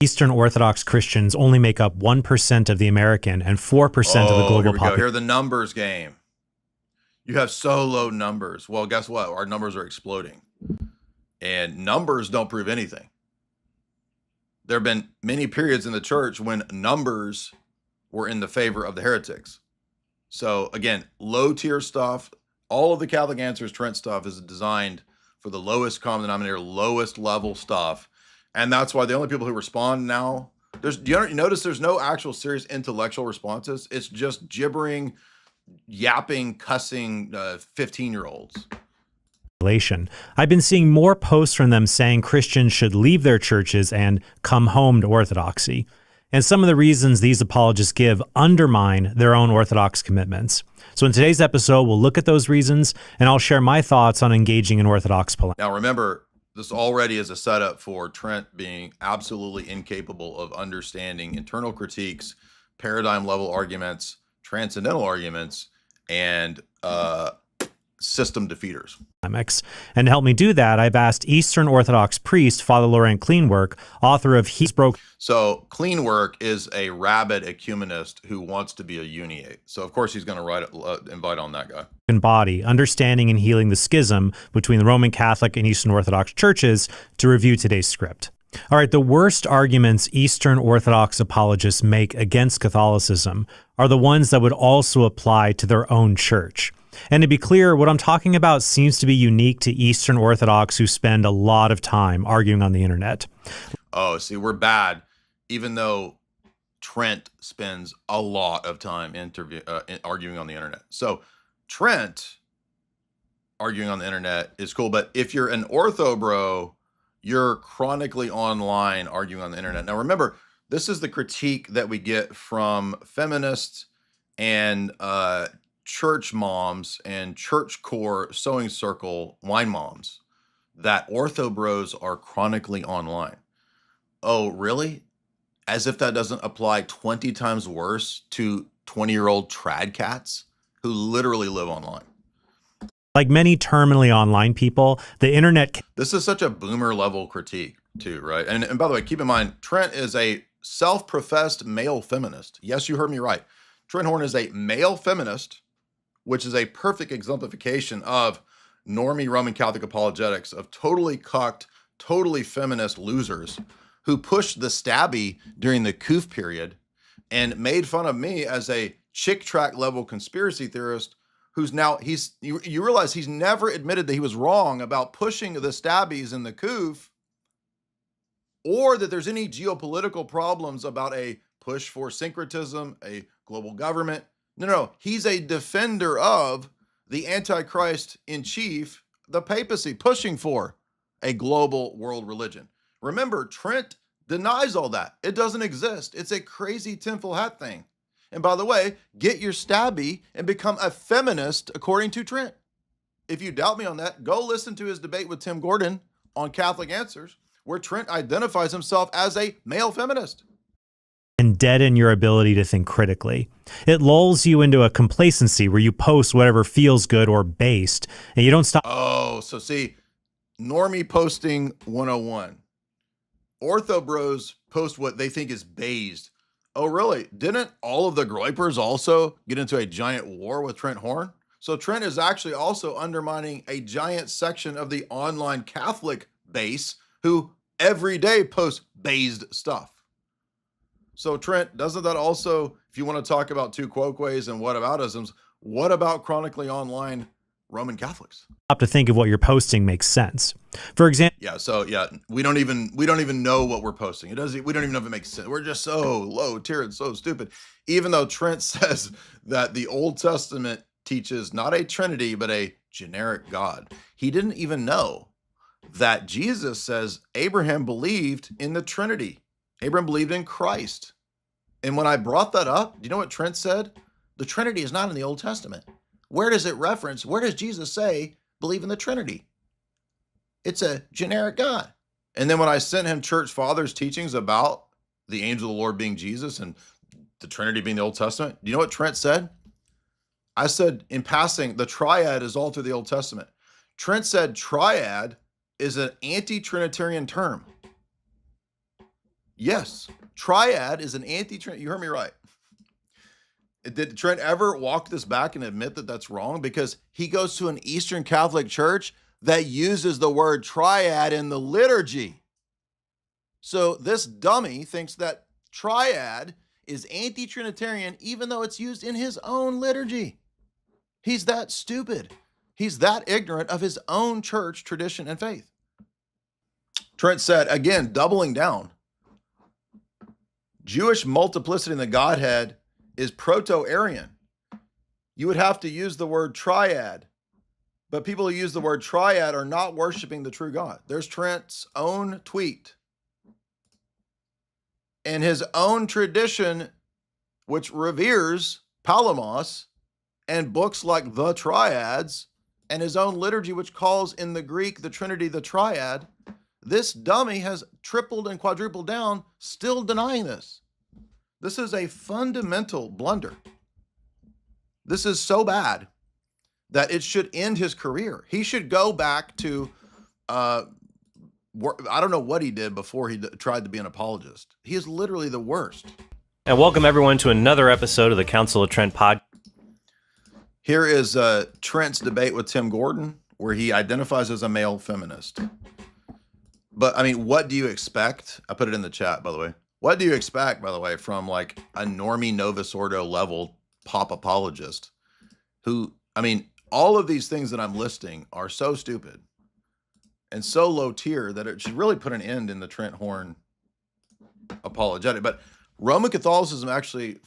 Eastern Orthodox Christians only make up 1% of the American and 4% of the global population. Here are the numbers game. You have so low numbers. Well, guess what? Our numbers are exploding. And numbers don't prove anything. There have been many periods in the church when numbers were in the favor of the heretics. So again, low tier stuff, all of the Catholic Answers Trent stuff is designed for the lowest common denominator, lowest level stuff. And that's why the only people who respond now, do you notice there's no actual serious intellectual responses? It's just gibbering, yapping, cussing 15-year-olds. I've been seeing more posts from them saying Christians should leave their churches and come home to orthodoxy. And some of the reasons these apologists give undermine their own orthodox commitments. So in today's episode, we'll look at those reasons, and I'll share my thoughts on engaging in orthodox polemics. Now remember, this already is a setup for Trent being absolutely incapable of understanding internal critiques, paradigm level arguments, transcendental arguments, and system defeaters. And to help me do that, I've asked Eastern Orthodox priest Father Laurent Kleinwerk, author of He's Broke. So Kleinwerk is a rabid ecumenist who wants to be a uniate. So of course he's going to invite on that guy. Body, Understanding and Healing the Schism Between the Roman Catholic and Eastern Orthodox Churches, to review today's script. All right, the worst arguments Eastern Orthodox apologists make against Catholicism are the ones that would also apply to their own church. And to be clear, what I'm talking about seems to be unique to Eastern Orthodox who spend a lot of time arguing on the internet. Oh, see, we're bad, even though Trent spends a lot of time arguing on the internet. So Trent arguing on the internet is cool, but if you're an ortho bro, you're chronically online arguing on the internet. Now remember, this is the critique that we get from feminists and church moms and church core sewing circle wine moms, that ortho bros are chronically online. Oh, really? As if that doesn't apply 20 times worse to 20-year-old trad cats who literally live online. Like many terminally online people, the internet... This is such a boomer level critique too, right? And by the way, keep in mind, Trent is a self-professed male feminist. Yes, you heard me right. Trent Horn is a male feminist, which is a perfect exemplification of normie Roman Catholic apologetics, of totally cucked, totally feminist losers who pushed the stabby during the Coof period and made fun of me as a chick track level conspiracy theorist who's now, you realize he's never admitted that he was wrong about pushing the stabbies in the Coof, or that there's any geopolitical problems about a push for syncretism, a global government. No, he's a defender of the Antichrist in chief, the papacy, pushing for a global world religion. Remember, Trent denies all that. It doesn't exist. It's a crazy tinfoil hat thing. And by the way, get your stabby and become a feminist according to Trent. If you doubt me on that, go listen to his debate with Tim Gordon on Catholic Answers, where Trent identifies himself as a male feminist. And deaden your ability to think critically. It lulls you into a complacency where you post whatever feels good or based, and you don't stop. Oh, so see, normie posting 101. Ortho bros post what they think is based. Oh, really? Didn't all of the Groypers also get into a giant war with Trent Horn? So Trent is actually also undermining a giant section of the online Catholic base who every day post based stuff. So Trent, doesn't that also, if you want to talk about two quoquays and whataboutisms, what about chronically online Roman Catholics? To think of what you're posting makes sense. For example, we don't even know what we're posting. We don't even know if it makes sense. We're just so low tier and so stupid. Even though Trent says that the Old Testament teaches not a Trinity, but a generic God. He didn't even know that Jesus says Abraham believed in the Trinity. Abraham believed in Christ. And when I brought that up, do you know what Trent said? The Trinity is not in the Old Testament. Where does it reference? Where does Jesus say, believe in the Trinity? It's a generic God. And then when I sent him church fathers' teachings about the angel of the Lord being Jesus and the Trinity being the Old Testament, do you know what Trent said? I said, in passing, the triad is all through the Old Testament. Trent said triad is an anti-Trinitarian term. Yes, triad is an anti-Trent. You heard me right. Did Trent ever walk this back and admit that that's wrong? Because he goes to an Eastern Catholic church that uses the word triad in the liturgy. So this dummy thinks that triad is anti-Trinitarian, even though it's used in his own liturgy. He's that stupid. He's that ignorant of his own church tradition and faith. Trent said, again, doubling down, Jewish multiplicity in the Godhead is proto-Aryan. You would have to use the word triad, but people who use the word triad are not worshiping the true God. There's Trent's own tweet. And his own tradition, which reveres Palamos and books like the Triads, and his own liturgy, which calls in the Greek the Trinity the Triad, this dummy has tripled and quadrupled down, still denying this. This is a fundamental blunder. This is so bad that it should end his career. He should go back to, I don't know what he did before he tried to be an apologist. He is literally the worst. And welcome everyone to another episode of the Council of Trent podcast. Here is Trent's debate with Tim Gordon, where he identifies as a male feminist. But I mean, what do you expect? I put it in the chat, by the way. What do you expect, by the way, from like a normie Novus Ordo level pop apologist who, I mean, all of these things that I'm listing are so stupid and so low tier that it should really put an end in the Trent Horn apologetic. But Roman Catholicism actually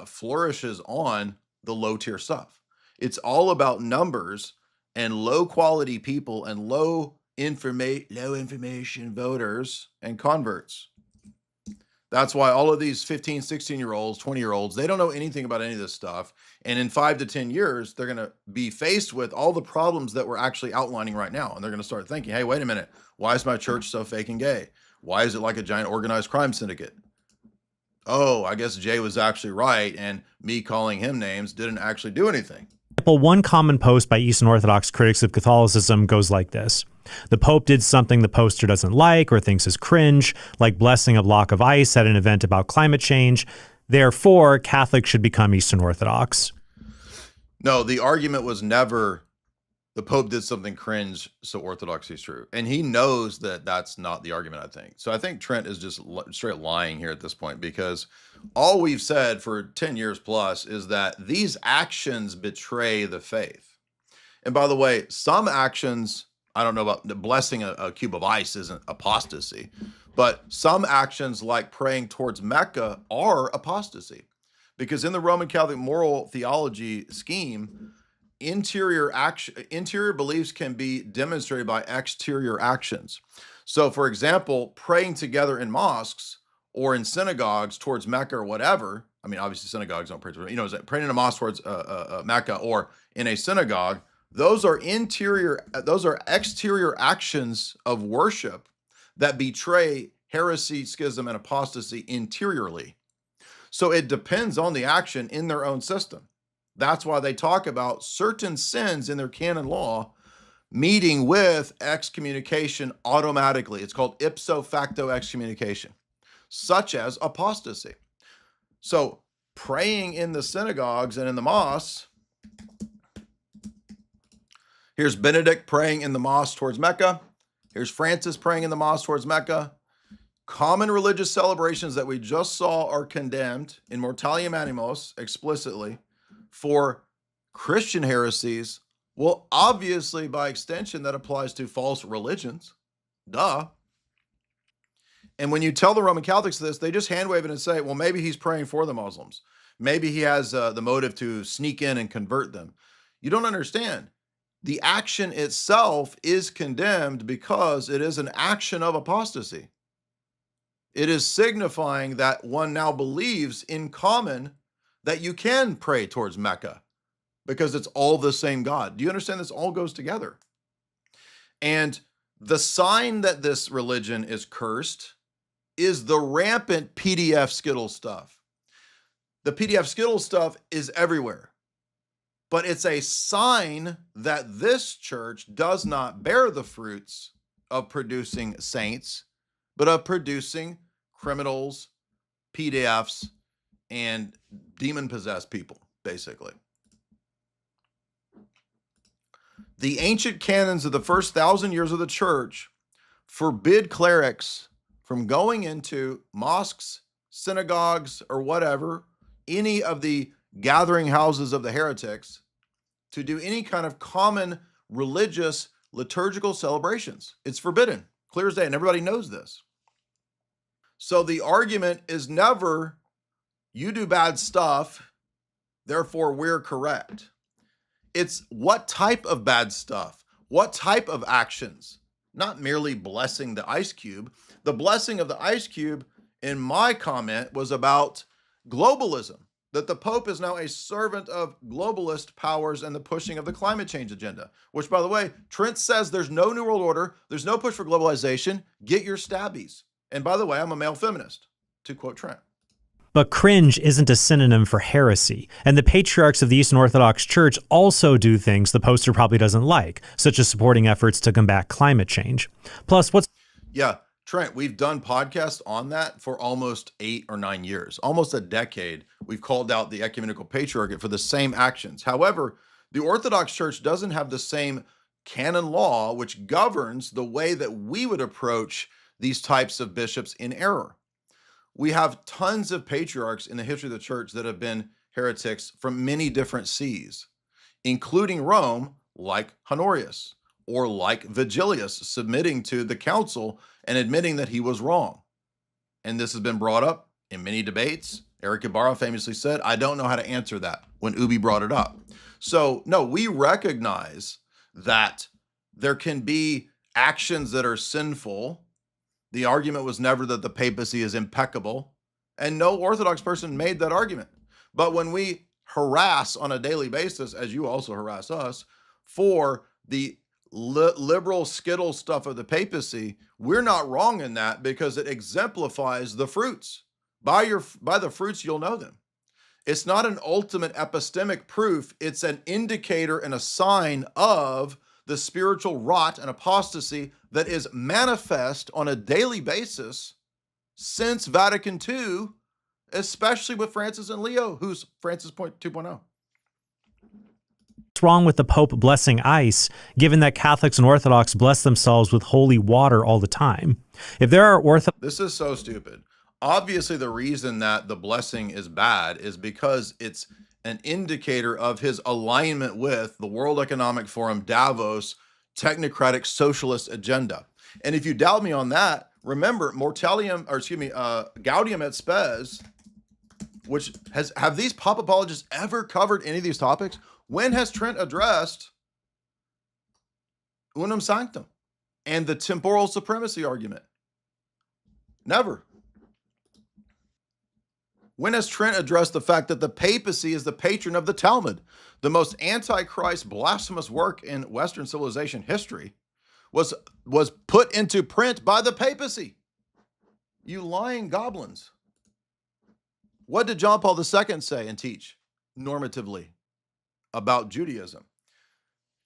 flourishes on the low tier stuff. It's all about numbers and low quality people and low information voters and converts. That's why all of these 15, 16-year-olds, 20-year-olds, they don't know anything about any of this stuff. And in 5 to 10 years, they're going to be faced with all the problems that we're actually outlining right now. And they're going to start thinking, hey, wait a minute. Why is my church so fake and gay? Why is it like a giant organized crime syndicate? Oh, I guess Jay was actually right. And me calling him names didn't actually do anything. One common post by Eastern Orthodox critics of Catholicism goes like this. The Pope did something the poster doesn't like or thinks is cringe, like blessing a block of ice at an event about climate change. Therefore, Catholics should become Eastern Orthodox. No, the argument was never the Pope did something cringe, so orthodoxy is true. And he knows that that's not the argument, I think. So I think Trent is just straight lying here at this point, because all we've said for 10 years plus is that these actions betray the faith. And by the way, some actions, I don't know about blessing a cube of ice isn't apostasy, but some actions like praying towards Mecca are apostasy. Because in the Roman Catholic moral theology scheme, interior beliefs can be demonstrated by exterior actions. So for example, praying together in mosques or in synagogues towards Mecca or whatever. I mean, obviously synagogues don't pray towards, praying in a mosque towards Mecca or in a synagogue. Those are exterior actions of worship that betray heresy, schism, and apostasy interiorly. So it depends on the action in their own system. That's why they talk about certain sins in their canon law meeting with excommunication automatically. It's called ipso facto excommunication, such as apostasy. So praying in the synagogues and in the mosques, here's Benedict praying in the mosque towards Mecca. Here's Francis praying in the mosque towards Mecca. Common religious celebrations that we just saw are condemned in Mortalium Animos explicitly for Christian heresies. Well, obviously, by extension, that applies to false religions. Duh. And when you tell the Roman Catholics this, they just hand wave it and say, well, maybe he's praying for the Muslims. Maybe he has the motive to sneak in and convert them. You don't understand. The action itself is condemned because it is an action of apostasy. It is signifying that one now believes in common that you can pray towards Mecca because it's all the same God. Do you understand? This all goes together. And the sign that this religion is cursed is the rampant PDF Skittle stuff. The PDF Skittle stuff is everywhere, but it's a sign that this church does not bear the fruits of producing saints, but of producing criminals, PDFs, and demon-possessed people, basically. The ancient canons of the first 1,000 years of the church forbid clerics from going into mosques, synagogues, or whatever, any of the gathering houses of the heretics, to do any kind of common religious liturgical celebrations. It's forbidden, clear as day, and everybody knows this. So the argument is never, you do bad stuff, therefore we're correct. It's what type of bad stuff, what type of actions, not merely blessing the ice cube. The blessing of the ice cube, in my comment, was about globalism, that the Pope is now a servant of globalist powers and the pushing of the climate change agenda, which, by the way, Trent says there's no New World Order, there's no push for globalization, get your stabbies. And by the way, I'm a male feminist, to quote Trent. But cringe isn't a synonym for heresy, and the patriarchs of the Eastern Orthodox Church also do things the poster probably doesn't like, such as supporting efforts to combat climate change. Plus, Yeah, Trent, we've done podcasts on that for almost 8 or 9 years, almost a decade. We've called out the ecumenical patriarchate for the same actions. However, the Orthodox Church doesn't have the same canon law which governs the way that we would approach these types of bishops in error. We have tons of patriarchs in the history of the church that have been heretics from many different sees, including Rome, like Honorius, or like Vigilius, submitting to the council and admitting that he was wrong. And this has been brought up in many debates. Eric Ibarra famously said, I don't know how to answer that, when Ubi brought it up. So no, we recognize that there can be actions that are sinful. The argument was never that the papacy is impeccable, and no Orthodox person made that argument. But when we harass on a daily basis, as you also harass us, for the liberal skittle stuff of the papacy, we're not wrong in that, because it exemplifies the fruits. By the fruits you'll know them. It's not an ultimate epistemic proof, it's an indicator and a sign of the spiritual rot and apostasy that is manifest on a daily basis since Vatican II, especially with Francis and Leo, who's Francis 2.0. What's wrong with the Pope blessing ice, given that Catholics and Orthodox bless themselves with holy water all the time? If there are This is so stupid. Obviously, the reason that the blessing is bad is because it's an indicator of his alignment with the World Economic Forum, Davos, technocratic socialist agenda. And if you doubt me on that, remember Gaudium et Spes, which have these pop apologists ever covered any of these topics? When has Trent addressed unum sanctum and the temporal supremacy argument? Never. When has Trent addressed the fact that the papacy is the patron of the Talmud, the most antichrist, blasphemous work in Western civilization history, was put into print by the papacy? You lying goblins. What did John Paul II say and teach normatively about Judaism?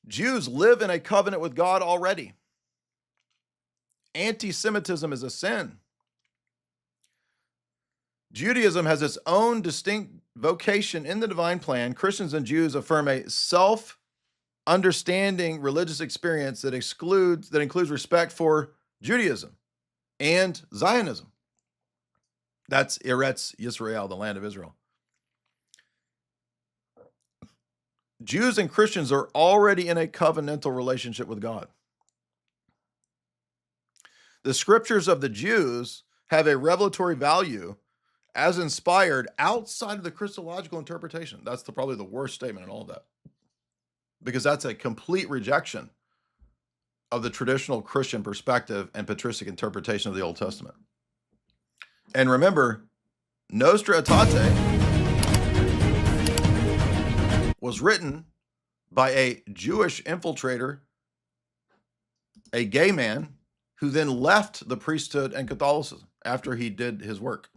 Jews live in a covenant with God already. Anti-Semitism is a sin. Judaism has its own distinct vocation in the divine plan. Christians and Jews affirm a self-understanding religious experience that includes respect for Judaism and Zionism. That's Eretz Yisrael, the land of Israel. Jews and Christians are already in a covenantal relationship with God. The scriptures of the Jews have a revelatory value as inspired outside of the Christological interpretation. That's probably the worst statement in all of that, because that's a complete rejection of the traditional Christian perspective and patristic interpretation of the Old Testament. And remember, Nostra Aetate was written by a Jewish infiltrator, a gay man, who then left the priesthood and Catholicism after he did his work.